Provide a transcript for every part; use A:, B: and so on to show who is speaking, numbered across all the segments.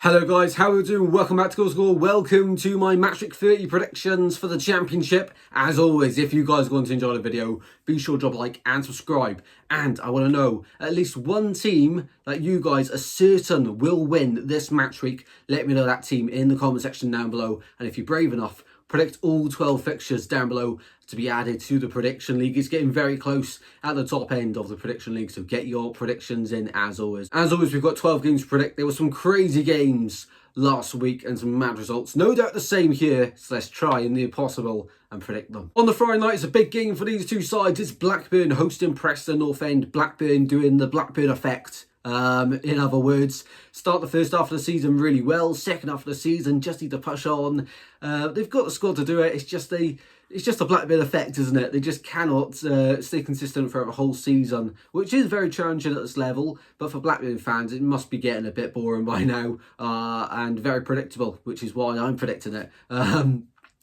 A: Hello guys, how are you doing? Welcome back to GoalScore. Welcome to my Match Week 30 predictions for the Championship. As always, if you guys are going to enjoy the video, be sure to drop a like and subscribe. And I want to know at least one team that you guys are certain will win this match week. Let me know that team in the comment section down below. And if you're brave enough, predict all 12 fixtures down below to be added to the prediction league. It's getting very close at the top end of the prediction league, so get your predictions in as always. As always, we've got 12 games to predict. There were some crazy games last week and some mad results. No doubt the same here, so let's try and the impossible and predict them. On the Friday night, it's a big game for these two sides. It's Blackburn hosting Preston North End. Blackburn doing the Blackburn effect. In other words, start the first half of the season really well. Second half of the season, just need to push on. They've got the squad to do it. It's just a Blackburn effect, isn't it? They just cannot stay consistent for a whole season, which is very challenging at this level. But for Blackburn fans, it must be getting a bit boring by now and very predictable, which is why I'm predicting it.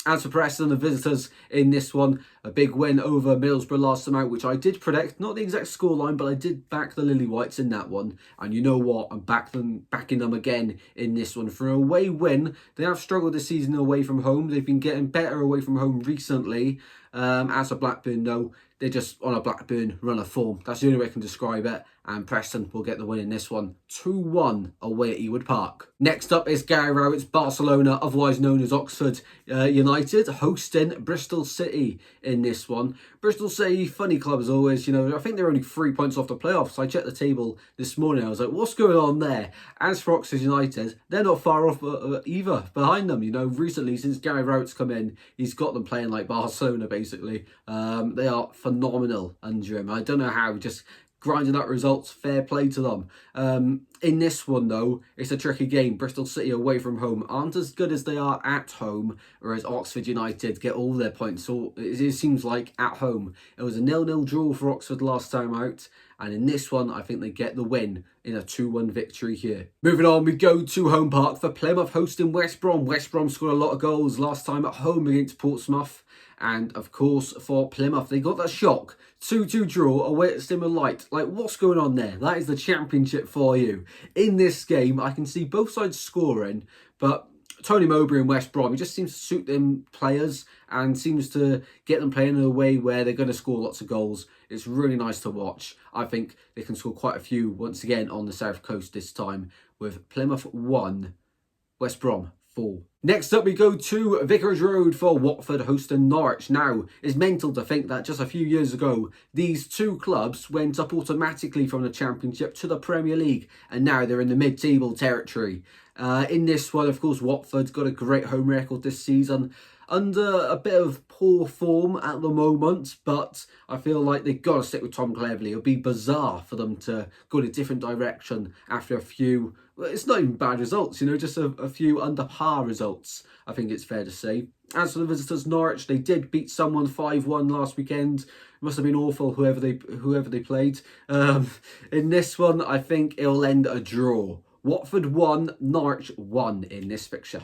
A: As for Preston, the visitors in this one, a big win over Middlesbrough last time out, which I did predict. Not the exact scoreline, but I did back the Lily Whites in that one. And you know what? I'm backing them again in this one. For an away win, they have struggled this season away from home. They've been getting better away from home recently. As for Blackburn, no, they're just on a Blackburn run of form. That's the only way I can describe it. And Preston will get the win in this one. 2-1 away at Ewood Park. Next up is Gary Rowett's Barcelona, otherwise known as Oxford United, hosting Bristol City in this one. Bristol City, funny club as always. You know, I think they're only 3 points off the playoffs. I checked the table this morning. I was like, what's going on there? As for Oxford United, they're not far off either behind them. You know, recently, since Gary Rowett's come in, he's got them playing like Barcelona, basically. They are phenomenal under him. I don't know how, just grinding out results, fair play to them. In this one though, it's a tricky game. Bristol City away from home aren't as good as they are at home, whereas Oxford United get all their points. So it seems like at home. It was a 0-0 draw for Oxford last time out, and in this one I think they get the win in a 2-1 victory here. Moving on, we go to Home Park for Plymouth hosting West Brom. West Brom scored a lot of goals last time at home against Portsmouth. And of course, for Plymouth, they got that shock 2-2 draw away at Stimmer Light. Like, what's going on there? That is the Championship for you. In this game, I can see both sides scoring, but Tony Mowbray and West Brom, he just seems to suit them players and seems to get them playing in a way where they're going to score lots of goals. It's really nice to watch. I think they can score quite a few once again on the South Coast this time, with Plymouth 1, West Brom 4. Next up, we go to Vicarage Road for Watford hosting Norwich. Now, it's mental to think that just a few years ago, these two clubs went up automatically from the Championship to the Premier League, and now they're in the mid-table territory. In this one, of course, Watford's got a great home record this season, under a bit of poor form at the moment, but I feel like they've got to stick with Tom Cleverley. It'll be bizarre for them to go in a different direction after a few, well, it's not even bad results, you know, just a few under par results, I think it's fair to say. As for the visitors, Norwich, they did beat someone 5-1 last weekend. It must have been awful, whoever they played. In this one, I think it'll end a draw. Watford 1, Norwich 1 in this fixture.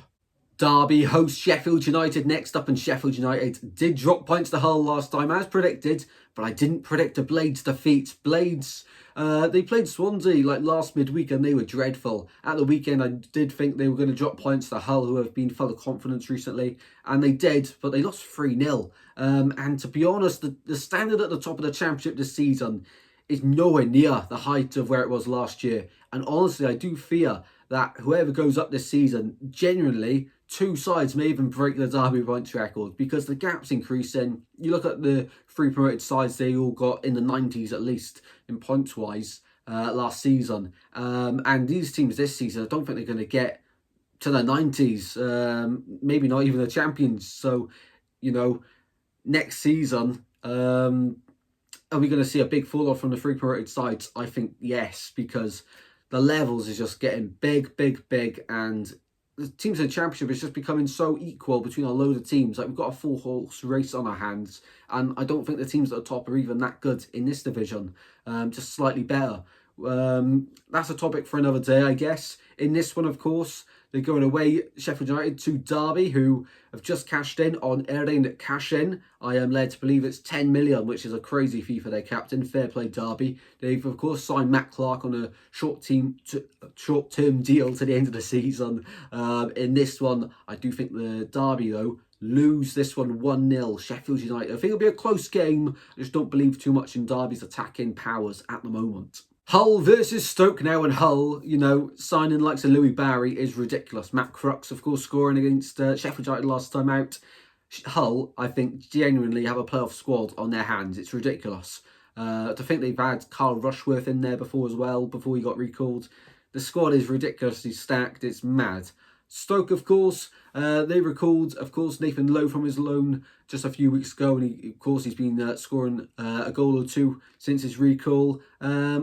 A: Derby hosts Sheffield United next up, and Sheffield United did drop points to Hull last time as predicted, but I didn't predict a Blades defeat. Blades, they played Swansea like last midweek and they were dreadful. At the weekend I did think they were going to drop points to Hull, who have been full of confidence recently, and they did, but they lost 3-0. And to be honest, the standard at the top of the Championship this season is nowhere near the height of where it was last year. And honestly, I do fear that whoever goes up this season, genuinely, two sides may even break the Derby points record because the gap's increasing. You look at the three promoted sides, they all got in the 90s at least in points wise last season. And these teams this season, I don't think they're going to get to the 90s, maybe not even the champions. So, you know, next season, are we going to see a big fall off from the three promoted sides? I think yes, because the levels is just getting big, and the teams in the Championship is just becoming so equal between a load of teams. Like, we've got a full horse race on our hands, and I don't think the teams at the top are even that good in this division, just slightly better. That's a topic for another day, I guess. In this one, of course, they're going away, Sheffield United, to Derby, who have just cashed in on Erin Cash-in. I am led to believe it's 10 million, which is a crazy fee for their captain. Fair play, Derby. They've, of course, signed Matt Clark on a short-term deal to the end of the season. In this one, I do think the Derby, though, lose this one 1-0, Sheffield United. I think it'll be a close game. I just don't believe too much in Derby's attacking powers at the moment. Hull versus Stoke now, and Hull, you know, signing likes of Louis Barry is ridiculous. Matt Crooks, of course, scoring against Sheffield United last time out. Hull, I think, genuinely have a playoff squad on their hands. It's ridiculous. To think they've had Carl Rushworth in there before as well, before he got recalled. The squad is ridiculously stacked. It's mad. Stoke, of course, they recalled, of course, Nathan Lowe from his loan just a few weeks ago, and he's been scoring a goal or two since his recall.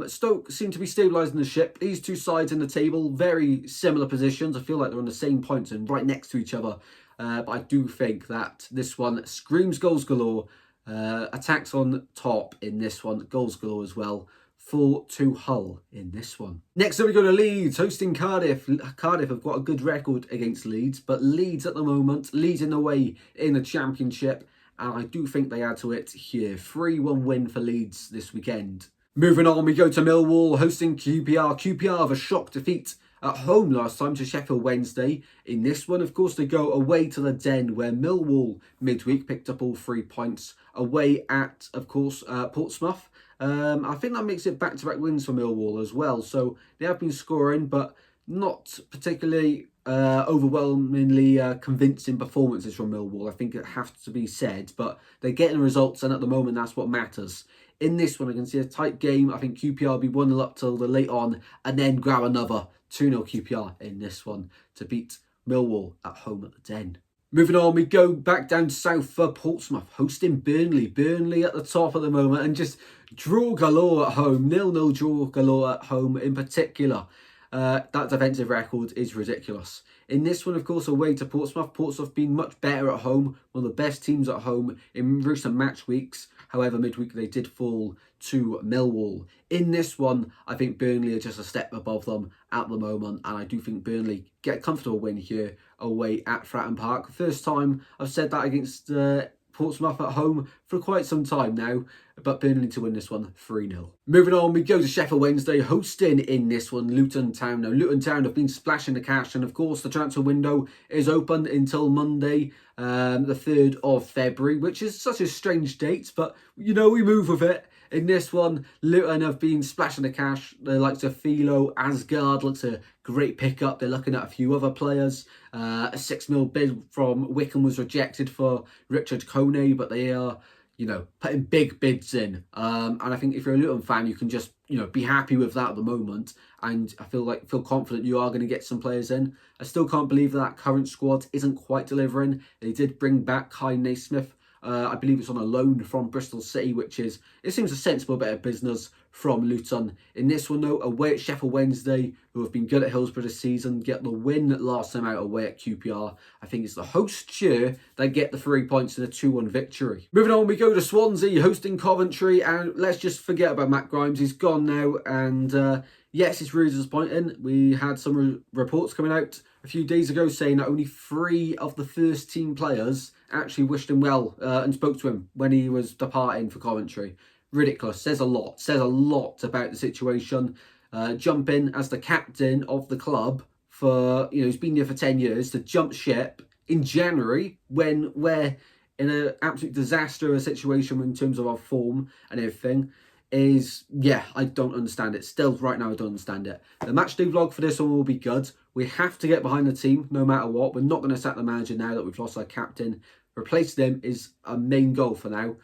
A: Stoke seem to be stabilising the ship. These two sides in the table, very similar positions. I feel like they're on the same points and right next to each other. But I do think that this one screams goals galore. Attacks on top in this one, goals galore as well. 4-2 Hull in this one. Next up we go to Leeds, hosting Cardiff. Cardiff have got a good record against Leeds, but Leeds at the moment, leading the way in the Championship, and I do think they add to it here. 3-1 win for Leeds this weekend. Moving on, we go to Millwall, hosting QPR. QPR have a shock defeat at home last time to Sheffield Wednesday. In this one, of course, they go away to the Den, where Millwall midweek picked up all 3 points away at, of course, Portsmouth. I think that makes it back-to-back wins for Millwall as well. So they have been scoring, but not particularly overwhelmingly convincing performances from Millwall. I think it has to be said, but they're getting results, and at the moment, that's what matters. In this one, I can see a tight game. I think QPR will be 1-0 up till the late on, and then grab another 2-0 QPR in this one to beat Millwall at home at the Den. Moving on, we go back down south for Portsmouth, hosting Burnley. Burnley at the top at the moment, and just draw galore at home. 0-0 draw galore at home in particular. That defensive record is ridiculous. In this one, of course, away to Portsmouth. Portsmouth being much better at home, one of the best teams at home in recent match weeks. However, midweek they did fall to Millwall. In this one, I think Burnley are just a step above them at the moment, and I do think Burnley get a comfortable win here away at Fratton Park. First time I've said that against Portsmouth at home for quite some time now, but Burnley to win this one 3-0. Moving on, we go to Sheffield Wednesday, hosting in this one Luton Town. Now, Luton Town have been splashing the cash, and of course the transfer window is open until Monday, the 3rd of February, which is such a strange date, but you know, we move with it. In this one, Luton have been splashing the cash. The likes of Philo, Asgard looks a great pickup. They're looking at a few other players. A 6 mil bid from Wickham was rejected for Richard Kone, but they are, you know, putting big bids in. And I think if you're a Luton fan, you can just, you know, be happy with that at the moment. And I feel confident you are going to get some players in. I still can't believe that current squad isn't quite delivering. They did bring back Kai Naismith. I believe it's on a loan from Bristol City, it seems a sensible bit of business from Luton. In this one, though, away at Sheffield Wednesday, who have been good at Hillsborough this season, get the win last time out away at QPR. I think it's the hosts here that get the 3 points in a 2-1 victory. Moving on, we go to Swansea, hosting Coventry, and let's just forget about Matt Grimes. He's gone now, and yes, it's really disappointing. We had some reports coming out a few days ago saying that only 3 of the first team players actually wished him well and spoke to him when he was departing for Coventry. Ridiculous. Says a lot about the situation. Jumping as the captain of the club for, you know, he's been there for 10 years, to jump ship in January when we're in an absolute disaster of a situation in terms of our form and everything is, yeah, I don't understand it. Still, right now, I don't understand it. The matchday vlog for this one will be good. We have to get behind the team no matter what. We're not going to sack the manager now that we've lost our captain. Replacing him is a main goal for now.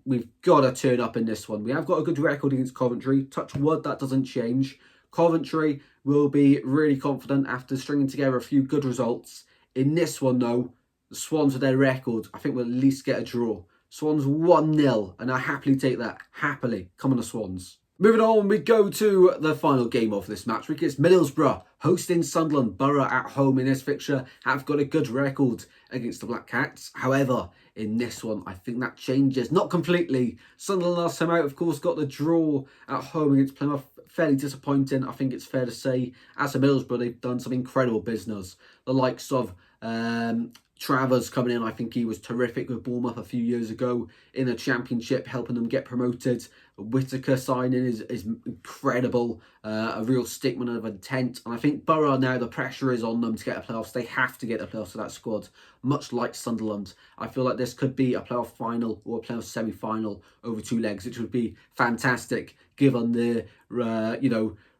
A: We've got to turn up in this one. We have got a good record against Coventry. Touch wood, that doesn't change. Coventry will be really confident after stringing together a few good results. In this one, though, the Swans with their record, I think we'll at least get a draw. Swans 1-0, and I happily take that. Happily. Come on, the Swans. Moving on, we go to the final game of this match week. It's Middlesbrough hosting Sunderland. Borough at home in this fixture have got a good record against the Black Cats. However, in this one. I think that changes, not completely. Sunderland last time out, of course, got the draw at home against Plymouth. Fairly disappointing, I think it's fair to say. As for Middlesbrough, they've done some incredible business. The likes of Travers coming in, I think he was terrific with Bournemouth a few years ago in the Championship, helping them get promoted. Whittaker signing is incredible, a real statement of intent. And I think Borough now, the pressure is on them to get a playoffs. They have to get a playoffs for that squad, much like Sunderland. I feel like this could be a playoff final or a playoff semi-final over 2 legs, which would be fantastic given the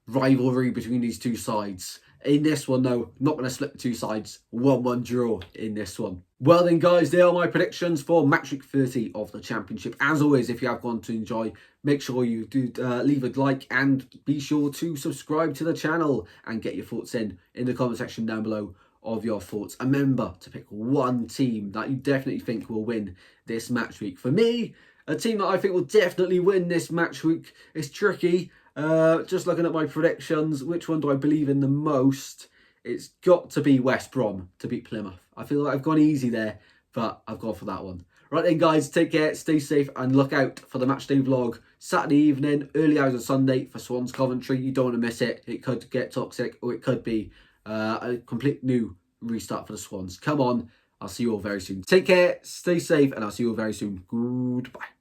A: rivalry between these two sides. In this one, though, not going to split the two sides. 1-1 draw in this one. Well then, guys, they are my predictions for match week 30 of the Championship. As always, if you have gone to enjoy, make sure you do leave a like and be sure to subscribe to the channel and get your thoughts in the comment section down below of your thoughts. And remember to pick one team that you definitely think will win this match week. For me, a team that I think will definitely win this match week is tricky. Just looking at my predictions, which one do I believe in the most? It's got to be West Brom to beat Plymouth. I feel like I've gone easy there, but I've gone for that one. Right then, guys, take care, stay safe, and look out for the matchday vlog Saturday evening, early hours of Sunday for Swans Coventry. You don't want to miss it. It could get toxic, or it could be a complete new restart for the Swans. Come on, I'll see you all very soon. Take care, stay safe, and I'll see you all very soon. Goodbye.